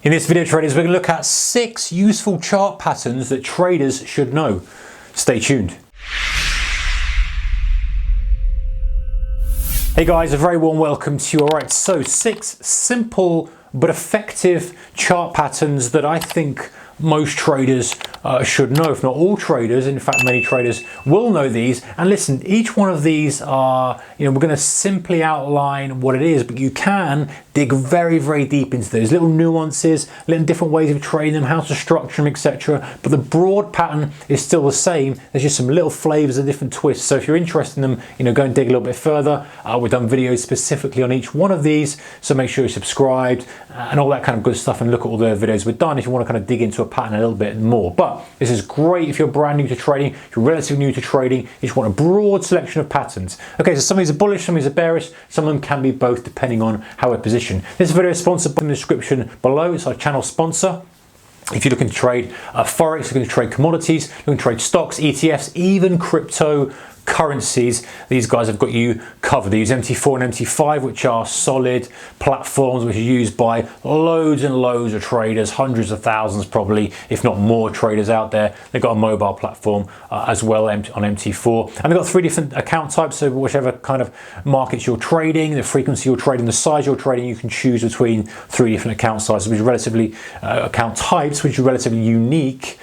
In this video, traders, we're going to look at 6 useful chart patterns that traders should know. Stay tuned. Hey guys, a very warm welcome to you. Alright, so 6 simple but effective chart patterns that I think most traders should know, if not all traders. In fact, many traders will know these. And listen, each one of these are, we're going to simply outline what it is, but you can dig very, very deep into those little nuances, little different ways of trading them, how to structure them, etc. But the broad pattern is still the same. There's just some little flavors and different twists. So if you're interested in them, go and dig a little bit further. We've done videos specifically on each one of these, so make sure you're subscribed and all that kind of good stuff, and look at all the videos we've done if you want to kind of dig into a pattern a little bit more. But this is great if you're brand new to trading, if you're relatively new to trading, you just want a broad selection of patterns. Okay, so some of these are bullish, some of these are bearish, some of them can be both depending on how we're positioned. This video is sponsored by the description below. It's our channel sponsor. If you're looking to trade Forex, looking to trade commodities, looking to trade stocks, ETFs, even crypto currencies, these guys have got you covered. They use MT4 and MT5, which are solid platforms which are used by loads and loads of traders, hundreds of thousands probably, if not more traders out there. They've got a mobile platform as well on MT4, and they've got 3 different account types, so whichever kind of markets you're trading, the frequency you're trading, the size you're trading, you can choose between 3 different account sizes, which are relatively account types, which are relatively unique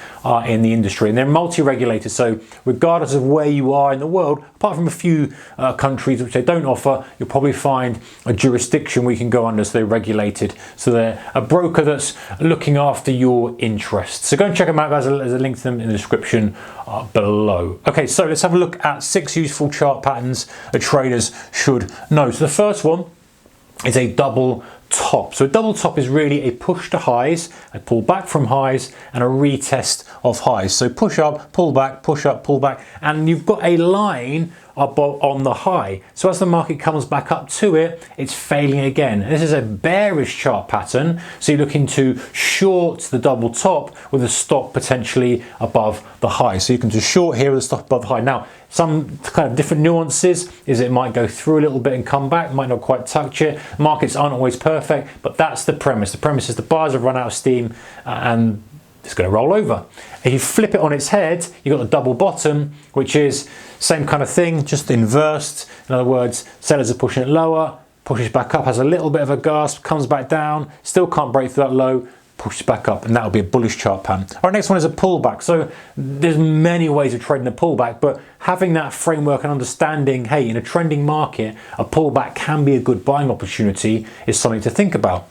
in the industry, and they're multi-regulated. So regardless of where you are in the world, apart from a few countries which they don't offer, you'll probably find a jurisdiction we can go under, so they're regulated. So they're a broker that's looking after your interests. So go and check them out, guys. There's a link to them in the description below. Okay, so let's have a look at 6 useful chart patterns that traders should know. So the first one is a double top. So a double top is really a push to highs, a pull back from highs, and a retest of highs. So push up, pull back, push up, pull back, and you've got a line up on the high. So as the market comes back up to it, it's failing again. And this is a bearish chart pattern. So you're looking to short the double top with a stop potentially above the high. So you can just short here with a stop above the high. Now, some kind of different nuances is it might go through a little bit and come back, might not quite touch it. Markets aren't always perfect, but that's the premise. The premise is the buyers have run out of steam and it's going to roll over. If you flip it on its head, you've got the double bottom, which is same kind of thing, just inversed. In other words, sellers are pushing it lower, pushes back up, has a little bit of a gasp, comes back down, still can't break through that low, pushes back up, and that'll be a bullish chart pattern. Our next one is a pullback. So there's many ways of trading a pullback, but having that framework and understanding, hey, in a trending market, a pullback can be a good buying opportunity is something to think about.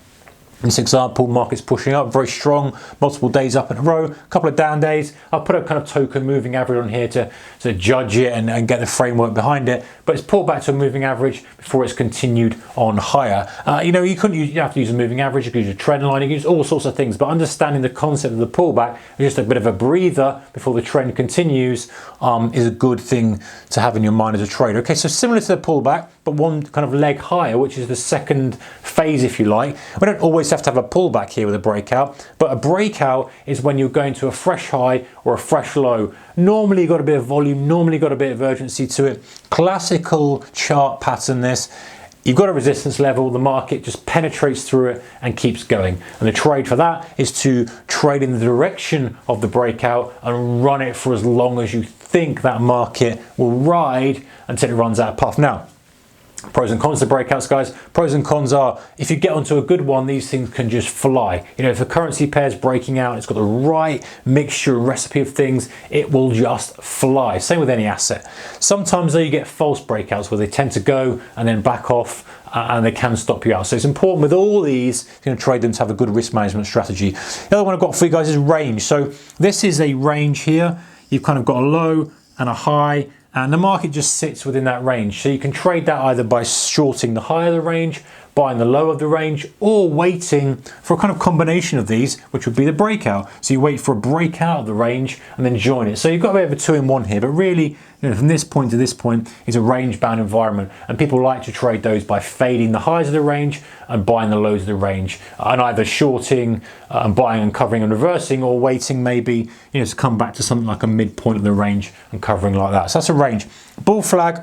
In this example, market's pushing up, very strong, multiple days up in a row, a couple of down days. I'll put a kind of token moving average on here to judge it and get the framework behind it. But it's pulled back to a moving average before it's continued on higher. You have to use a moving average, you can use a trend line, you can use all sorts of things. But understanding the concept of the pullback, just a bit of a breather before the trend continues, is a good thing to have in your mind as a trader. Okay, so similar to the pullback, but one kind of leg higher, which is the second phase, if you like. We don't always have to have a pullback here with a breakout, but a breakout is when you're going to a fresh high or a fresh low. Normally you've got a bit of volume, normally got a bit of urgency to it. Classical chart pattern this. You've got a resistance level, the market just penetrates through it and keeps going. And the trade for that is to trade in the direction of the breakout and run it for as long as you think that market will ride until it runs out of puff. Now, pros and cons to breakouts, guys. Pros and cons are, if you get onto a good one, these things can just fly. If a currency pair's breaking out, it's got the right mixture and recipe of things, it will just fly. Same with any asset. Sometimes though you get false breakouts where they tend to go and then back off and they can stop you out. So it's important with all these, if you're going to trade them, to have a good risk management strategy. The other one I've got for you guys is range. So this is a range here. You've kind of got a low and a high, and the market just sits within that range. So you can trade that either by shorting the high of the range, buying the low of the range, or waiting for a kind of combination of these, which would be the breakout. So you wait for a breakout of the range and then join it. So you've got a bit of a 2-in-1 here, but really, from this point to this point is a range-bound environment, and people like to trade those by fading the highs of the range and buying the lows of the range, and either shorting and buying and covering and reversing, or waiting maybe to come back to something like a midpoint of the range and covering like that. So that's a range. Bull flag,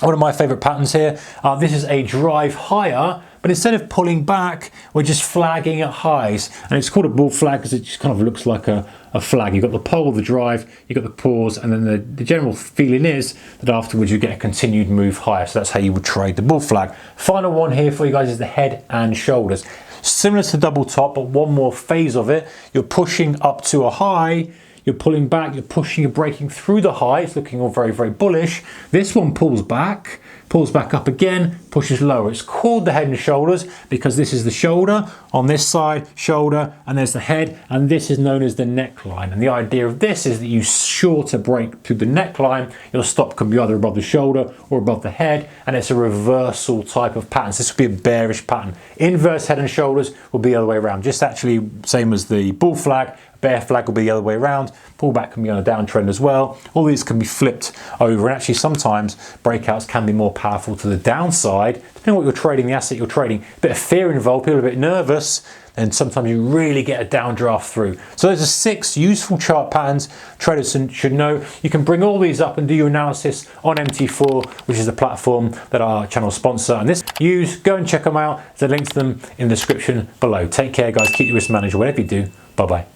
one of my favorite patterns here. This is a drive higher but instead of pulling back, we're just flagging at highs. And it's called a bull flag because it just kind of looks like a flag. You've got the pole, the drive, you've got the pause, and then the general feeling is that afterwards you get a continued move higher. So that's how you would trade the bull flag. Final one here for you guys is the head and shoulders. Similar to double top, but one more phase of it. You're pushing up to a high, you're pulling back, you're pushing, you're breaking through the high. It's looking all very, very bullish. This one pulls back up again, pushes lower. It's called the head and shoulders because this is the shoulder on this side, shoulder, and there's the head, and this is known as the neckline. And the idea of this is that you shorter break through the neckline, your stop can be either above the shoulder or above the head, and it's a reversal type of pattern. So this would be a bearish pattern. Inverse head and shoulders will be the other way around. Just actually same as the bull flag, bear flag will be the other way around. Pullback can be on a downtrend as well. All these can be flipped over, and actually sometimes breakouts can be more powerful to the downside, depending on what you're trading, the asset you're trading. A bit of fear involved, people are a bit nervous, and sometimes you really get a downdraft through. So those are 6 useful chart patterns traders should know. You can bring all these up and do your analysis on MT4, which is the platform that our channel sponsor and this use. Go and check them out. There's a link to them in the description below. Take care, guys. Keep your risk manager, whatever you do. Bye-bye.